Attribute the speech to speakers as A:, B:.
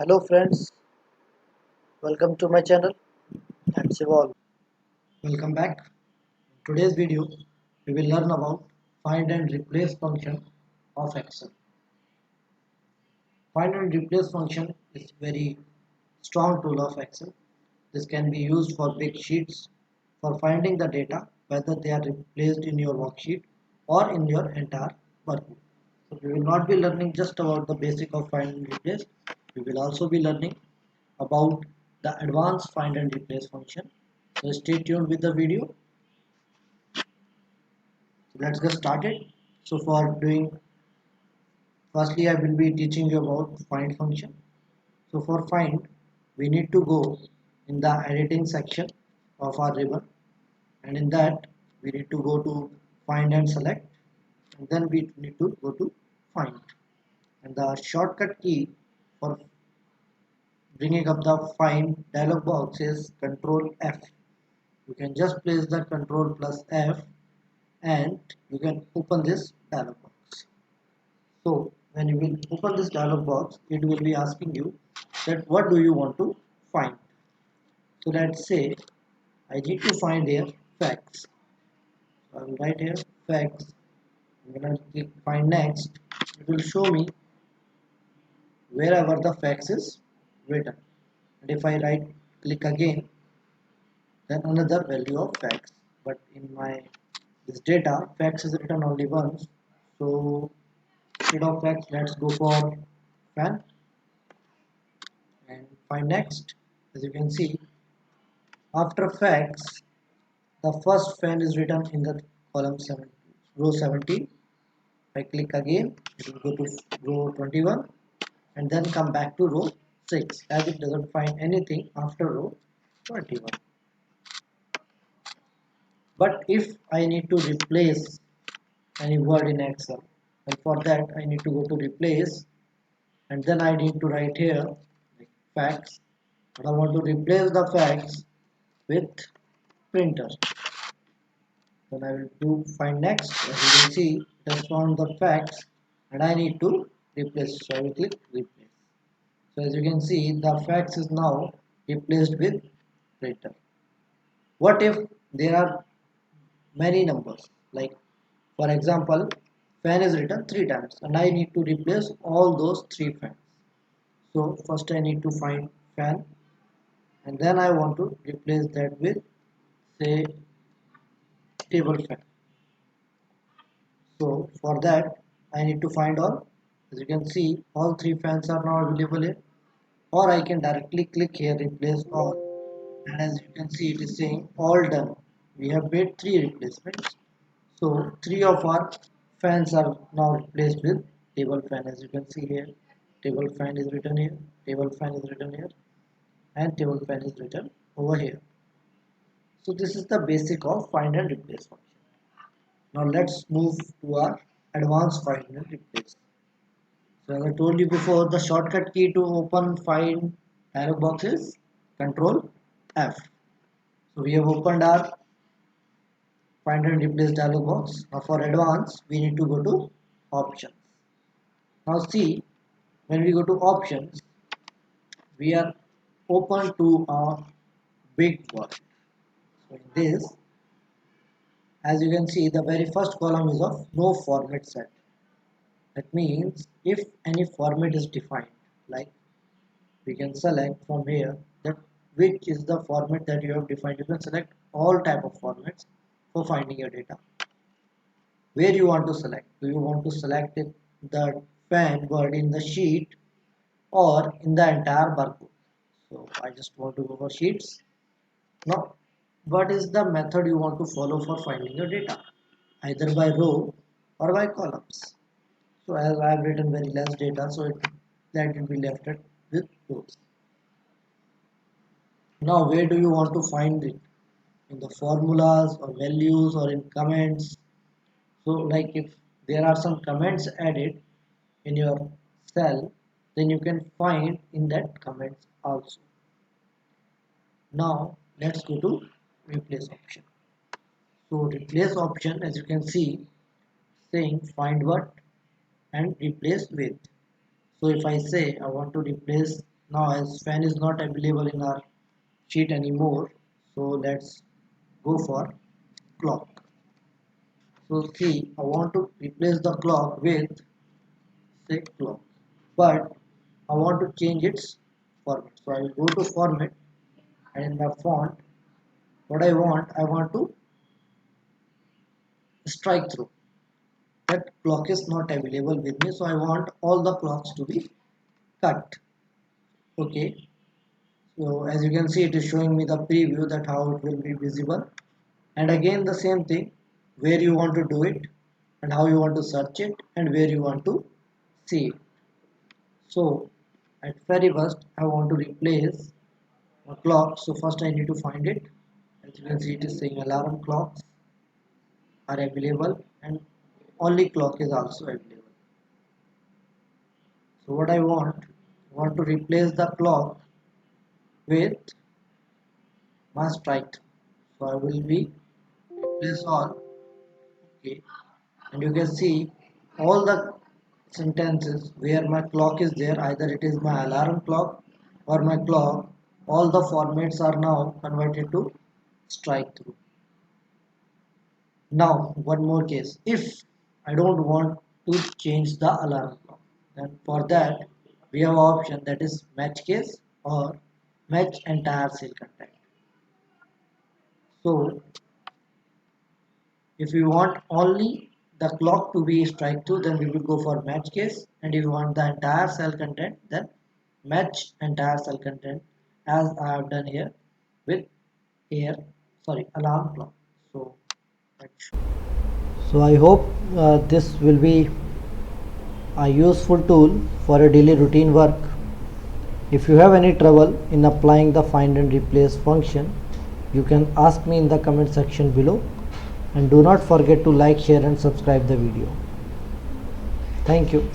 A: Hello friends, welcome to my channel. Let's evolve.
B: Welcome back. In today's video, we will learn about find and replace function of Excel. Find and replace function is very strong tool of Excel. This can be used for big sheets for finding the data whether they are replaced in your worksheet or in your entire workbook. So we will not be learning just about the basic of find and replace. We will also be learning about the advanced find and replace function. So stay tuned with the video. So let's get started. So for doing, firstly I will be teaching you about find function. So for find, we need to go in the editing section of our ribbon, and in that we need to go to find and select, and then we need to go to find. And the shortcut key for bringing up the find dialog box is Control F. You can just place the Control plus F and you can open this dialog box. So when you will open this dialog box, it will be asking you that what do you want to find. So let's say I need to find here facts. So I will write here facts. I'm gonna click find next. It will show me wherever the facts is written. And if I right click again, then another value of facts. But in my this data, facts is written only once. So instead of facts, let's go for fan and find next. As you can see, after facts, the first fan is written in the column 7, row 17. If I click again, it will go to row 21 and then come back to row 6 as it doesn't find anything after row 21. But if I need to replace any word in Excel, and for that I need to go to replace and then I need to write here like facts, but I want to replace the facts with printer. Then I will do find next. As you can see, it has found the facts and I need to replace. So I will click replace. So as you can see, the facts is now replaced with printer. What if there are many numbers? Like for example, fan is written 3 times and I need to replace all those 3 fans. So first I need to find fan and then I want to replace that with say table fan. So for that I need to find all. As you can see, all 3 fans are now available here, or I can directly click here replace all, and as you can see it is saying all done. We have made 3 replacements, so 3 of our fans are now replaced with table fan. As you can see here, table fan is written here, table fan is written here, and table fan is written over here. So this is the basic of find and replace function. Now let's move to our advanced find and replace. So as I told you before, the shortcut key to open find dialog box is Control F. So we have opened our find and replace dialog box. Now for advanced, we need to go to options. Now see, when we go to options, we are open to a big word. So in this, as you can see, the very first column is of no format set. That means if any format is defined, like we can select from here that which is the format that you have defined. You can select all type of formats for finding your data. Where you want to select? Do you want to select it, the fan word in the sheet or in the entire workbook? So I just want to go for sheets. Now what is the method you want to follow for finding your data? Either by row or by columns. So as I have written very less data, so that will be left with rows. Now where do you want to find it? In the formulas or values or in comments? So like if there are some comments added in your cell, then you can find in that comments also. Now let's go to replace option. So replace option, as you can see, saying find what and replace with. So if I say I want to replace Now as fan is not available in our sheet anymore, so let's go for clock. So see, I want to replace the clock with say clock, but I want to change its format. So I will go to format, and in the font, what I want to strike through. That clock is not available with me, so I want all the clocks to be cut. Okay, so as you can see, it is showing me the preview that how it will be visible. And again the same thing, where you want to do it and how you want to search it and where you want to see it. So at very first I want to replace a clock, so first I need to find it. As you can see, it is saying alarm clocks are available and only clock is also available. So what I want to replace the clock with my strike. So I will be replace all. Okay, and you can see all the sentences where my clock is there, either it is my alarm clock or my clock, all the formats are now converted to strike through. Now one more case, if I don't want to change the alarm clock, then for that we have an option that is match case or match entire cell content. So if we want only the clock to be strike through, then we will go for match case, and if you want the entire cell content, then match entire cell content, as I have done here with here alarm clock. So let's show.
A: So I hope this will be a useful tool for a daily routine work. If you have any trouble in applying the find and replace function, you can ask me in the comment section below, and do not forget to like, share and subscribe the video. Thank you.